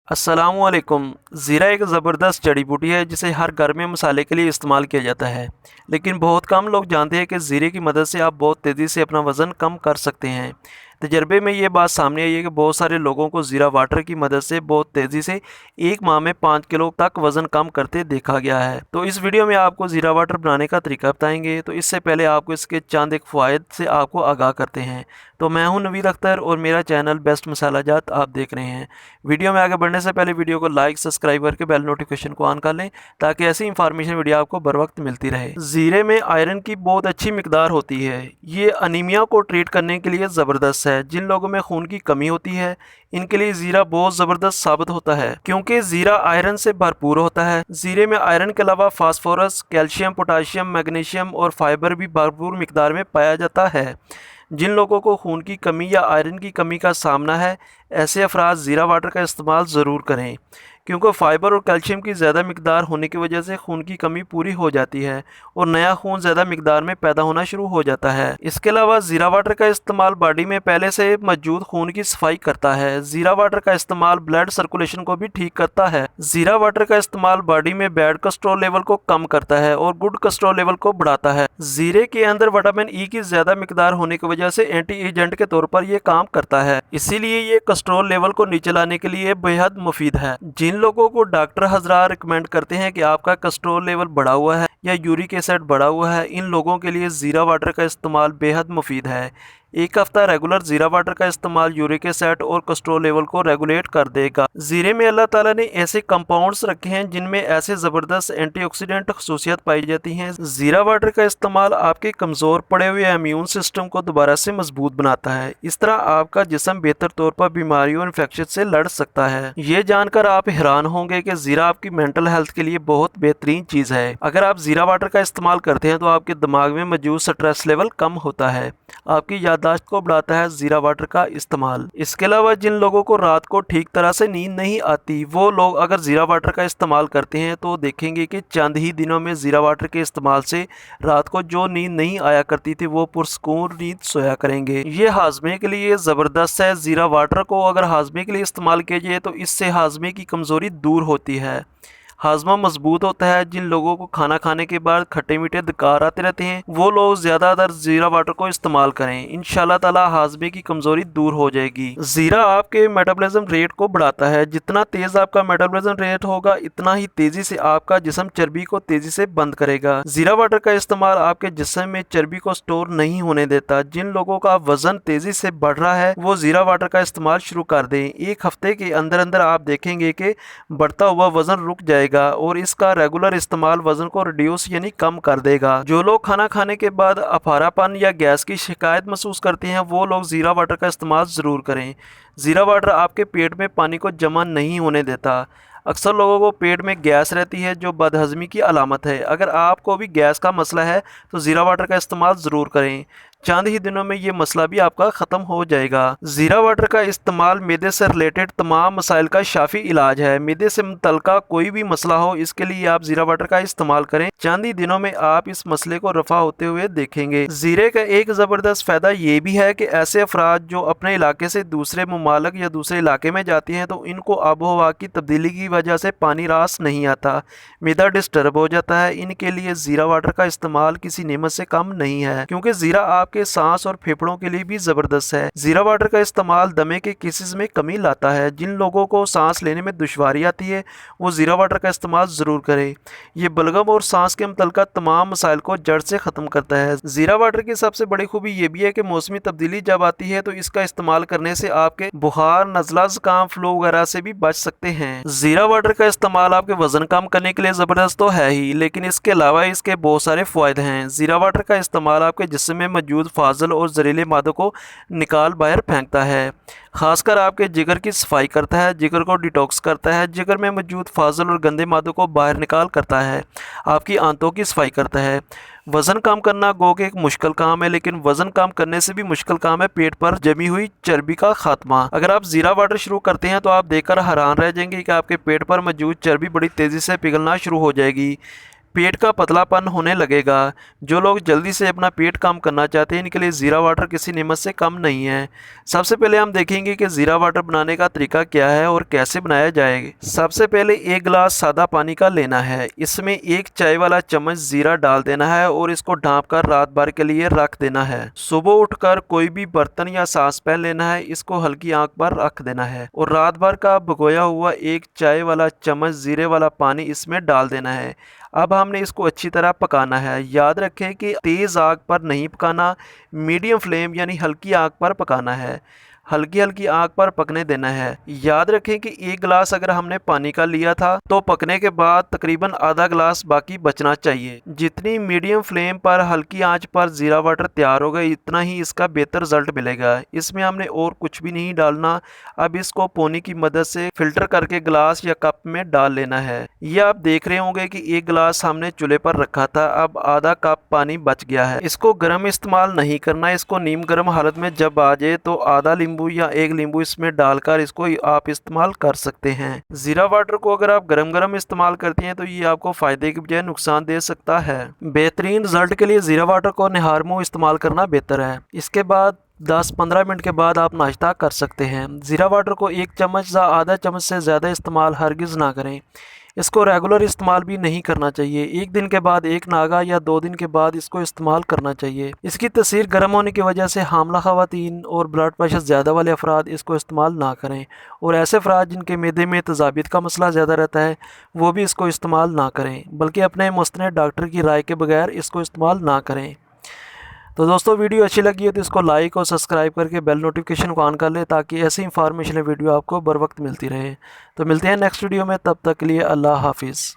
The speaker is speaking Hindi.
अस्सलामुअलैकुम। ज़ीरा एक ज़बरदस्त जड़ी बूटी है जिसे हर घर में मसाले के लिए इस्तेमाल किया जाता है। लेकिन बहुत कम लोग जानते हैं कि ज़ीरे की मदद से आप बहुत तेज़ी से अपना वज़न कम कर सकते हैं। तजर्बे में ये बात सामने आई है कि बहुत सारे लोगों को ज़ीरा वाटर की मदद से बहुत तेज़ी से 1 माह में 5 किलो तक वज़न कम करते देखा गया है। तो इस वीडियो में आपको ज़ीरा वाटर बनाने का तरीका बताएंगे। तो इससे पहले आपको इसके चंद एक फ़वाइद से आपको आगाह करते हैं। तो मैं हूं नवीद अख्तर और मेरा चैनल बेस्ट मसाला जात आप देख रहे हैं। वीडियो में आगे बढ़ने से पहले वीडियो को लाइक सब्सक्राइब करके बेल नोटिफिकेशन को ऑन कर लें ताकि ऐसी इंफॉर्मेशन वीडियो आपको बर वक्त मिलती रहे। ज़ीरे में आयरन की बहुत अच्छी मिकदार होती है। ये अनीमिया को ट्रीट करने के लिए ज़बरदस्त है। जिन लोगों में खून की कमी होती है इनके लिए ज़ीरा बहुत ज़बरदस्त साबित होता है क्योंकि ज़ीरा आयरन से भरपूर होता है। ज़ीरे में आयरन के अलावा फास्फोरस, कैल्शियम, पोटाशियम, मैग्नीशियम और फाइबर भी भरपूर मिकदार में पाया जाता है। जिन लोगों को खून की कमी या आयरन की कमी का सामना है ऐसे अफराद ज़ीरा वाटर का इस्तेमाल ज़रूर करें क्योंकि फ़ाइबर और कैल्शियम की ज़्यादा मिकदार होने की वजह से खून की कमी पूरी हो जाती है और नया खून ज़्यादा मिकदार में पैदा होना शुरू हो जाता है। इसके अलावा ज़ीरा वाटर का इस्तेमाल बॉडी में पहले से मौजूद खून की सफाई करता है। ज़ीरा वाटर का इस्तेमाल ब्लड सर्कुलेशन को भी ठीक करता है। ज़ीरा वाटर का इस्तेमाल बॉडी में बैड कोलेस्ट्रॉल लेवल को कम करता है और गुड कोलेस्ट्रॉल लेवल को बढ़ाता है। ज़ीरे के अंदर विटामिन ई की ज़्यादा मिकदार होने की वजह से एंटी एजेंट के तौर पर यह काम करता है, इसीलिए ये कोलेस्ट्रॉल लेवल को नीचे लाने के लिए बेहद मुफीद है। जिन लोगों को डॉक्टर हजरात रिकमेंड करते हैं कि आपका कोलेस्ट्रॉल लेवल बढ़ा हुआ है या यूरिक एसिड बढ़ा हुआ है, इन लोगों के लिए ज़ीरा वाटर का इस्तेमाल बेहद मुफीद है। एक हफ्ता रेगुलर ज़ीरा वाटर का इस्तेमाल यूरिक एसिड और कोलेस्ट्रॉल लेवल को रेगुलेट कर देगा। ज़ीरे में अल्लाह ताला ने ऐसे कंपाउंड्स रखे हैं जिनमें ऐसे ज़बरदस्त एंटीऑक्सीडेंट खसूसियत पाई जाती हैं। ज़ीरा वाटर का इस्तेमाल आपके कमज़ोर पड़े हुए इम्यून सिस्टम को दोबारा से मजबूत बनाता है। इस तरह आपका जिस्म बेहतर तौर पर बीमारियों और इन्फेक्शन से लड़ सकता है। ये जानकर आप हैरान होंगे कि ज़ीरा आपकी मेंटल हेल्थ के लिए बहुत बेहतरीन चीज़ है। अगर आप ज़ीरा वाटर का इस्तेमाल करते हैं तो आपके दिमाग में मौजूद स्ट्रेस लेवल कम होता है, आपकी याददाश्त को बढ़ाता है ज़ीरा वाटर का इस्तेमाल। इसके अलावा जिन लोगों को रात को ठीक तरह से नींद नहीं आती वो लोग अगर ज़ीरा वाटर का इस्तेमाल करते हैं तो देखेंगे कि चंद ही दिनों में ज़ीरा वाटर के इस्तेमाल से रात को जो नींद नहीं आया करती थी वो पुरसकून नींद सोया करेंगे। ये हाजमे के लिए ज़बरदस्त है। ज़ीरा वाटर को अगर हाजमे के लिए इस्तेमाल किया जाए तो इससे हाजमे की कमज़ोरी दूर होती है, हाजमा मजबूत होता है। जिन लोगों को खाना खाने के बाद खट्टे मीठे दकार आते रहते हैं वो लोग ज़्यादातर ज़ीरा वाटर को इस्तेमाल करें, इंशाल्लाह ताला हाजमे की कमज़ोरी दूर हो जाएगी। ज़ीरा आपके मेटाबॉलिज्म रेट को बढ़ाता है। जितना तेज़ आपका मेटाबॉलिज्म रेट होगा इतना ही तेज़ी से आपका जिस्म चर्बी को तेज़ी से बंद करेगा। ज़ीरा वाटर का इस्तेमाल आपके जिस्म में चर्बी को स्टोर नहीं होने देता। जिन लोगों का वज़न तेज़ी से बढ़ रहा है वो ज़ीरा वाटर का इस्तेमाल शुरू कर दें। एक हफ्ते के अंदर अंदर आप देखेंगे कि बढ़ता हुआ वज़न रुक जाएगा और इसका रेगुलर इस्तेमाल वजन को रिड्यूस यानी कम कर देगा। जो लोग खाना खाने के बाद अफारापन या गैस की शिकायत महसूस करते हैं वो लोग ज़ीरा वाटर का इस्तेमाल ज़रूर करें। ज़ीरा वाटर आपके पेट में पानी को जमा नहीं होने देता। अक्सर लोगों को पेट में गैस रहती है जो बदहज़मी की अलामत है। अगर आपको भी गैस का मसला है तो ज़ीरा वाटर का इस्तेमाल ज़रूर करें, चंद ही दिनों में ये मसला भी आपका ख़त्म हो जाएगा। ज़ीरा वाटर का इस्तेमाल मैदे से रिलेटेड तमाम मसाइल का शाफी इलाज है। मैदे से मुतल्लिका कोई भी मसला हो इसके लिए आप ज़ीरा वाटर का इस्तेमाल करें, चंद ही दिनों में आप इस मसले को रफा होते हुए देखेंगे। ज़ीरे का एक ज़बरदस्त फ़ायदा ये भी है कि ऐसे अफराद जो अपने इलाके से दूसरे ममालिक या दूसरे इलाके में जाते हैं तो इनको आबो हवा की तब्दीली की वजह से पानी रास नहीं आता, मैदा डिस्टर्ब हो जाता है। इनके लिए ज़ीरा वाटर का इस्तेमाल किसी नेमत से कम नहीं है क्योंकि ज़ीरा आपके सांस और फेफड़ों के लिए भी ज़बरदस्त है। ज़ीरा वाटर का इस्तेमाल दमे के केसेस में कमी लाता है। जिन लोगों को सांस लेने में दुश्वारी आती है वो ज़ीरा वाटर का इस्तेमाल ज़रूर करें। ये बलगम और सांस के मुतल्लिका तमाम मसाइल को जड़ से ख़त्म करता है। ज़ीरा वाटर की सबसे बड़ी खूबी ये भी है कि मौसमी तब्दीली जब आती है तो इसका इस्तेमाल करने से आपके बुखार, नज़ला, ज़ुकाम, फ्लू वगैरह से भी बच सकते हैं। ज़ीरा वाटर का इस्तेमाल आपके वजन कम करने के लिए ज़बरदस्त तो है ही, लेकिन इसके अलावा इसके बहुत सारे फ़ायदे हैं। ज़ीरा वाटर का इस्तेमाल आपके जिस्म में मौजूद फाजल और जहरीले मादों को निकाल बाहर फेंकता है, खासकर आपके जिगर की सफाई करता है, जिगर को डिटॉक्स करता है, जिगर में मौजूद फाजल और गंदे मादों को बाहर निकाल करता है, आपकी आंतों की सफाई करता है। वज़न कम करना गो के एक मुश्किल काम है, लेकिन वज़न कम करने से भी मुश्किल काम है पेट पर जमी हुई चर्बी का खात्मा। अगर आप ज़ीरा वाटर शुरू करते हैं तो आप देखकर हैरान रह जाएंगे कि आपके पेट पर मौजूद चर्बी बड़ी तेज़ी से पिघलना शुरू हो जाएगी। पेट का पतलापन होने लगेगा। जो लोग जल्दी से अपना पेट कम करना चाहते हैं इनके लिए ज़ीरा वाटर किसी नेमत से कम नहीं है। सबसे पहले हम देखेंगे कि ज़ीरा वाटर बनाने का तरीका क्या है और कैसे बनाया जाएगा। सबसे पहले एक गिलास सादा पानी का लेना है, इसमें 1 चाय वाला चम्मच ज़ीरा डाल देना है और इसको ढाँप कर रात भर के लिए रख देना है। सुबह उठकर कोई भी बर्तन या सास पैन लेना है, इसको हल्की आंच पर रख देना है और रात भर का भिगोया हुआ 1 चाय वाला चम्मच ज़ीरे वाला पानी इसमें डाल देना है। अब हमने इसको अच्छी तरह पकाना है। याद रखें कि तेज़ आग पर नहीं पकाना, मीडियम फ्लेम यानी हल्की आग पर पकाना है। हल्की हल्की आग पर पकने देना है। याद रखें कि 1 गिलास अगर हमने पानी का लिया था तो पकने के बाद तकरीबन आधा गिलास बाकी बचना चाहिए। जितनी मीडियम फ्लेम पर हल्की आंच पर ज़ीरा वाटर तैयार होगा इतना ही इसका बेहतर रिजल्ट मिलेगा। इसमें हमने और कुछ भी नहीं डालना। अब इसको पोनी की मदद से फिल्टर करके गिलास या कप में डाल लेना है। ये आप देख रहे होंगे कि 1 गिलास हमने चूल्हे पर रखा था, अब आधा कप पानी बच गया है। इसको गर्म इस्तेमाल नहीं करना, इसको नीम गर्म हालत में जब आ जाए तो आधा नींबू या 1 नींबू इसमें डालकर इसको आप इस्तेमाल कर सकते हैं। ज़ीरा वाटर को अगर आप गरम गरम इस्तेमाल करते हैं तो ये आपको फ़ायदे की बजाय नुकसान दे सकता है। बेहतरीन रिजल्ट के लिए ज़ीरा वाटर को निहार मुँह इस्तेमाल करना बेहतर है। इसके बाद 10-15 मिनट के बाद आप नाश्ता कर सकते हैं। ज़ीरा वाटर को 1 चम्मच या आधा चम्मच से ज़्यादा इस्तेमाल हरगिज़ ना करें। इसको रेगुलर इस्तेमाल भी नहीं करना चाहिए। 1 दिन के बाद 1 नागा या 2 दिन के बाद इसको इस्तेमाल करना चाहिए। इसकी तसीर गर्म होने की वजह से हामला ख़वातीन और ब्लड प्रेशर ज़्यादा वाले अफराद इसको इस्तेमाल ना करें और ऐसे अफराद जिनके मैदे में तेज़ाबियत का मसला ज़्यादा रहता है वो भी इसको इस्तेमाल ना करें, बल्कि अपने मुस्तनद डॉक्टर की राय के बगैर इसको इस्तेमाल ना करें। तो दोस्तों वीडियो अच्छी लगी है तो इसको लाइक और सब्सक्राइब करके बेल नोटिफिकेशन को ऑन कर ले ताकि ऐसी इंफॉर्मेशन वीडियो आपको बर वक्त मिलती रहे। तो मिलते हैं नेक्स्ट वीडियो में, तब तक के लिए अल्लाह हाफिज़।